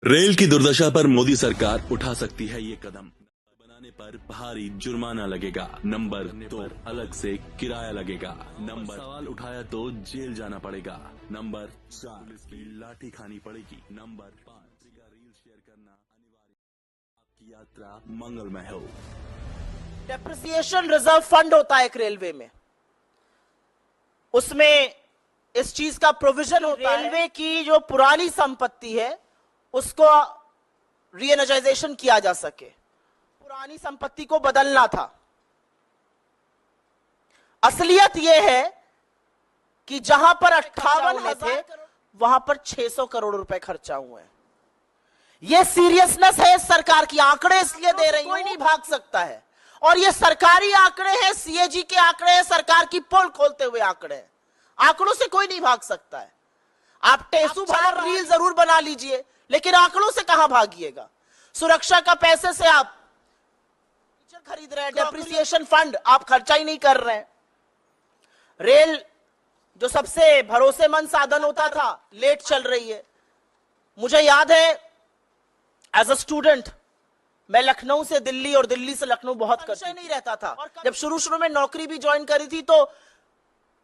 Rail की दुर्दशा पर मोदी सरकार उठा सकती है ये कदम। बनाने पर भारी जुर्माना लगेगा। नंबर 2, अलग से किराया लगेगा। नंबर सवाल उठाया तो जेल जाना पड़ेगा। नंबर 4, पुलिस की लाठी खानी पड़ेगी। नंबर 5, रील शेयर करना अनिवार्य। आपकी यात्रा मंगलमय हो। डेप्रिसिएशन रिजर्व फंड होता है एक रेलवे में, उसमें इस चीज का प्रोविजन होता है रेलवे की जो पुरानी संपत्ति है उसको रीएनर्जाइजेशन किया जा सके। पुरानी संपत्ति को बदलना था। असलियत यह है कि जहां पर 58,000 थे वहां पर 600 करोड़ रुपए खर्चा हुए हैं। यह सीरियसनेस है सरकार की। आंकड़े इसलिए दे रही, कोई नहीं भाग सकता है। और ये सरकारी आंकड़े हैं, सीएजी के आंकड़े हैं, सरकार की पोल खोलते हुए आंकड़े हैं। आंकड़ों से कोई नहीं भाग सकता है। आप टेसू भर रील जरूर बना लीजिए, लेकिन आंकड़ों से कहां भागिएगा। सुरक्षा का पैसे से आप खरीद रहे हैं, डेप्रिसिएशन फंड आप खर्चा ही नहीं कर रहे हैं। रेल जो सबसे भरोसेमंद साधन होता था, लेट चल रही है। मुझे याद है एज अ स्टूडेंट मैं लखनऊ से दिल्ली और दिल्ली से लखनऊ बहुत कष्ट नहीं रहता था। जब शुरू में नौकरी भी ज्वाइन करी थी तो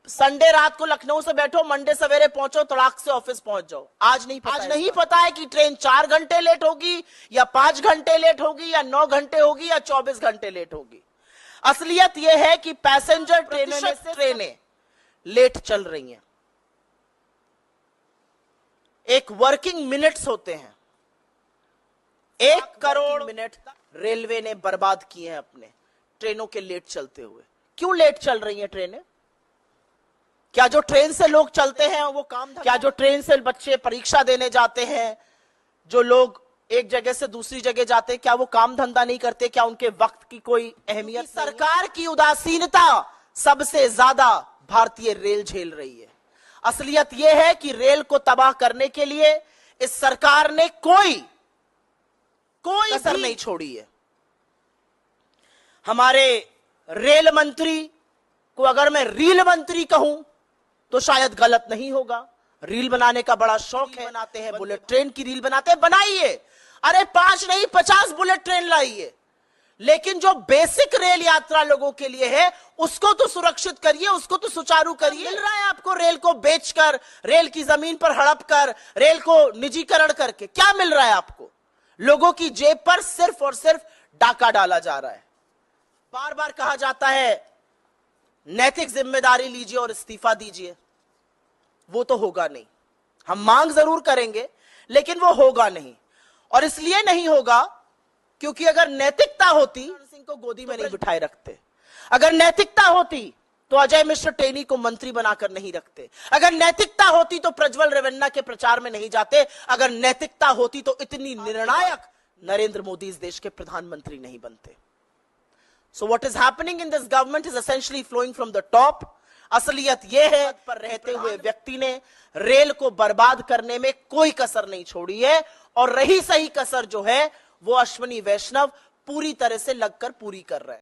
संडे रात को लखनऊ से बैठो, मंडे सवेरे पहुंचो, तड़ाक से ऑफिस पहुंच जाओ। आज नहीं पता है कि ट्रेन 4 घंटे लेट होगी या 5 घंटे लेट होगी या 9 घंटे होगी या 24 घंटे लेट होगी। असलियत यह है कि पैसेंजर ट्रेनें लेट चल रही हैं। एक वर्किंग मिनट्स होते हैं, 1 करोड़ मिनट रेलवे ने बर्बाद किए हैं अपने ट्रेनों के लेट चलते हुए। क्यों लेट चल रही हैं ट्रेनें? क्या जो ट्रेन से लोग चलते हैं वो काम, क्या जो ट्रेन से बच्चे परीक्षा देने जाते हैं, जो लोग एक जगह से दूसरी जगह जाते हैं, क्या वो काम धंधा नहीं करते? क्या उनके वक्त की कोई अहमियत? सरकार की उदासीनता सबसे ज्यादा भारतीय रेल झेल रही है। असलियत यह है कि रेल को तबाह करने के लिए इस सरकार ने कोई कसर नहीं छोड़ी है। हमारे रेल मंत्री को अगर मैं रील मंत्री कहूं तो शायद गलत नहीं होगा। रील बनाने का बड़ा शौक है, बनाते हैं, बुलेट ट्रेन की रील बनाते हैं, बनाइए। अरे 5 नहीं 50 बुलेट ट्रेन लाइए, लेकिन जो बेसिक रेल यात्रा लोगों के लिए है उसको तो सुरक्षित करिए, उसको तो सुचारू करिए। मिल रहा है आपको रेल को बेचकर, रेल की जमीन पर हड़प कर, रेल को निजीकरण करके? क्या मिल रहा है आपको? लोगों की जेब पर सिर्फ और सिर्फ डाका डाला जा रहा है। बार बार कहा जाता है नैतिक जिम्मेदारी लीजिए और इस्तीफा दीजिए। वो तो होगा नहीं। हम मांग जरूर करेंगे लेकिन वो होगा नहीं। और इसलिए नहीं होगा क्योंकि अगर नैतिकता होती, सिंह को गोदी में नहीं बिठाए रखते। अगर नैतिकता होती तो अजय मिश्र टेनी को मंत्री बनाकर नहीं रखते। अगर नैतिकता होती तो प्रज्वल रेवन्ना के प्रचार में नहीं जाते। अगर नैतिकता होती तो इतनी निर्णायक नरेंद्र मोदी इस देश के प्रधानमंत्री नहीं बनते। So what is happening in this government is essentially flowing from the top. असलियत यह है पर रहते हुए व्यक्ति ने रेल को बर्बाद करने में कोई कसर नहीं छोड़ी है। और रही सही कसर जो है वो अश्विनी वैष्णव पूरी तरह से लगकर पूरी कर रहे हैं।